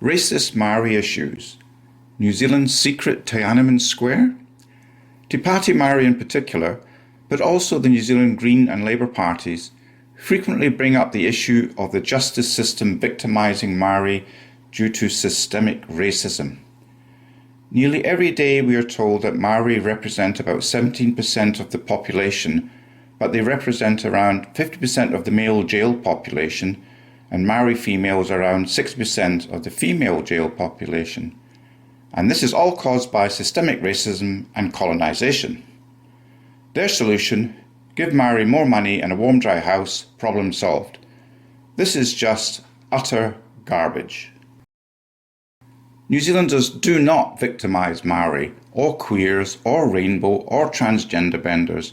Racist Maori issues. New Zealand's secret Tiananmen Square? Te Pāti Māori in particular, but also the New Zealand Green and Labour parties, frequently bring up the issue of the justice system victimising Māori due to systemic racism. Nearly every day we are told that Māori represent about 17% of the population, but they represent around 50% of the male jail population, and Māori females around 60% of the female jail population. And this is all caused by systemic racism and colonisation. Their solution: give Māori more money and a warm dry house, problem solved. This is just utter garbage. New Zealanders do not victimise Māori, or queers, or rainbow, or transgender-benders.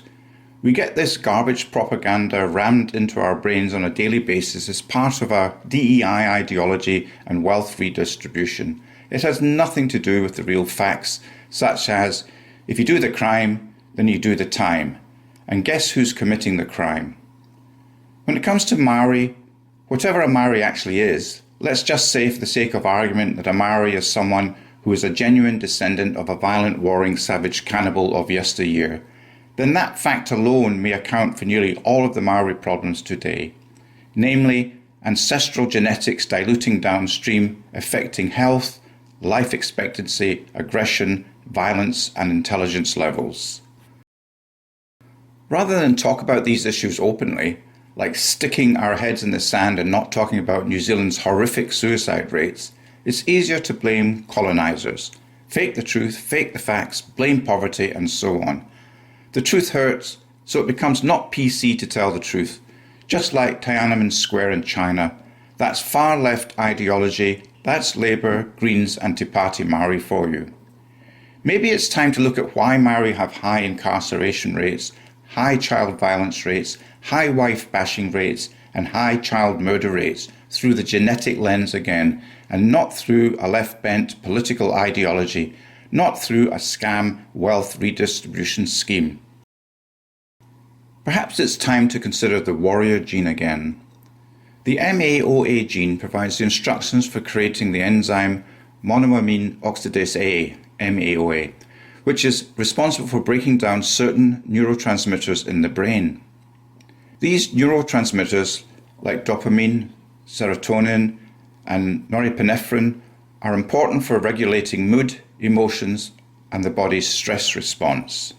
We get this garbage propaganda rammed into our brains on a daily basis as part of our DEI ideology and wealth redistribution. It has nothing to do with the real facts, such as, if you do the crime, then you do the time. And guess who's committing the crime? When it comes to Māori, whatever a Māori actually is, let's just say for the sake of argument that a Māori is someone who is a genuine descendant of a violent, warring, savage cannibal of yesteryear, then that fact alone may account for nearly all of the Māori problems today, namely ancestral genetics diluting downstream, affecting health, life expectancy, aggression, violence, and intelligence levels. Rather than talk about these issues openly, like sticking our heads in the sand and not talking about New Zealand's horrific suicide rates, it's easier to blame colonisers, fake the truth, fake the facts, blame poverty, and so on. The truth hurts, so it becomes not PC to tell the truth, just like Tiananmen Square in China. That's far left ideology, that's Labour, Greens and Te Pāti Māori for you. Maybe it's time to look at why Māori have high incarceration rates, high child violence rates, high wife bashing rates and high child murder rates through the genetic lens again, and not through a left-bent political ideology, not through a scam wealth redistribution scheme. Perhaps it's time to consider the warrior gene again. The MAOA gene provides the instructions for creating the enzyme monoamine oxidase A, MAOA, which is responsible for breaking down certain neurotransmitters in the brain. These neurotransmitters, like dopamine, serotonin, and norepinephrine, are important for regulating mood, emotions, and the body's stress response.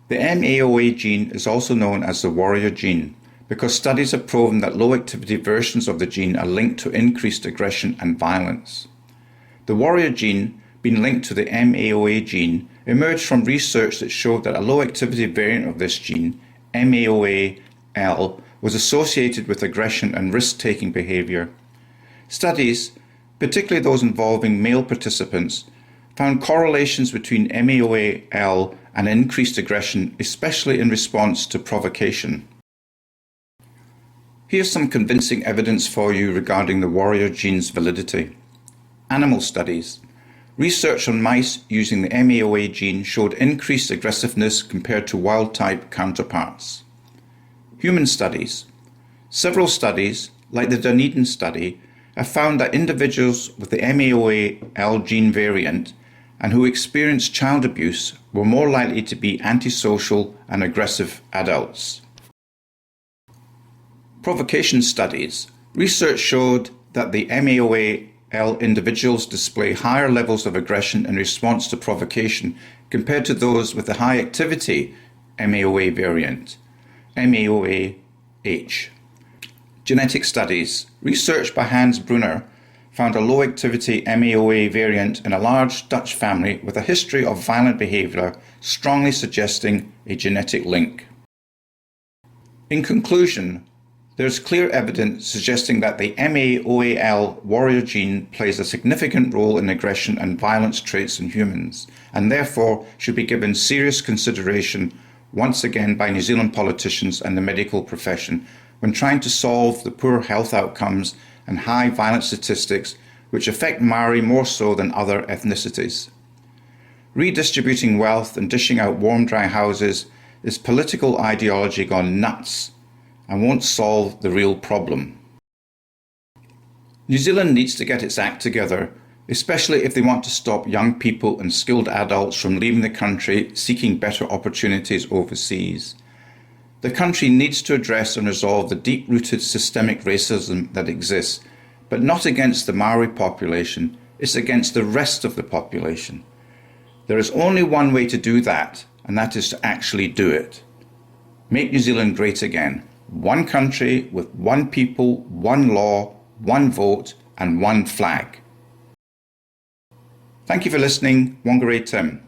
The MAOA gene is also known as the warrior gene because studies have proven that low-activity versions of the gene are linked to increased aggression and violence. The warrior gene, being linked to the MAOA gene, emerged from research that showed that a low-activity variant of this gene, MAOA-L, was associated with aggression and risk-taking behaviour. Studies, particularly those involving male participants, found correlations between MAOA-L and increased aggression, especially in response to provocation. Here's some convincing evidence for you regarding the warrior gene's validity. Animal studies. Research on mice using the MAOA gene showed increased aggressiveness compared to wild-type counterparts. Human studies. Several studies, like the Dunedin study, have found that individuals with the MAOA-L gene variant and who experienced child abuse were more likely to be antisocial and aggressive adults. Provocation studies. Research showed that the MAOA-L individuals display higher levels of aggression in response to provocation compared to those with the high-activity MAOA variant, MAOA-H. Genetic studies. Research by Hans Brunner found a low-activity MAOA variant in a large Dutch family with a history of violent behaviour, strongly suggesting a genetic link. In conclusion, there is clear evidence suggesting that the MAOA-L warrior gene plays a significant role in aggression and violence traits in humans, and therefore should be given serious consideration once again by New Zealand politicians and the medical profession when trying to solve the poor health outcomes and high violence statistics which affect Māori more so than other ethnicities. Redistributing wealth and dishing out warm dry houses is political ideology gone nuts and won't solve the real problem. New Zealand needs to get its act together, especially if they want to stop young people and skilled adults from leaving the country seeking better opportunities overseas. The country needs to address and resolve the deep-rooted systemic racism that exists, but not against the Maori population, it's against the rest of the population. There is only one way to do that, and that is to actually do it. Make New Zealand great again. One country with one people, one law, one vote, and one flag. Thank you for listening. WhangāreiTim.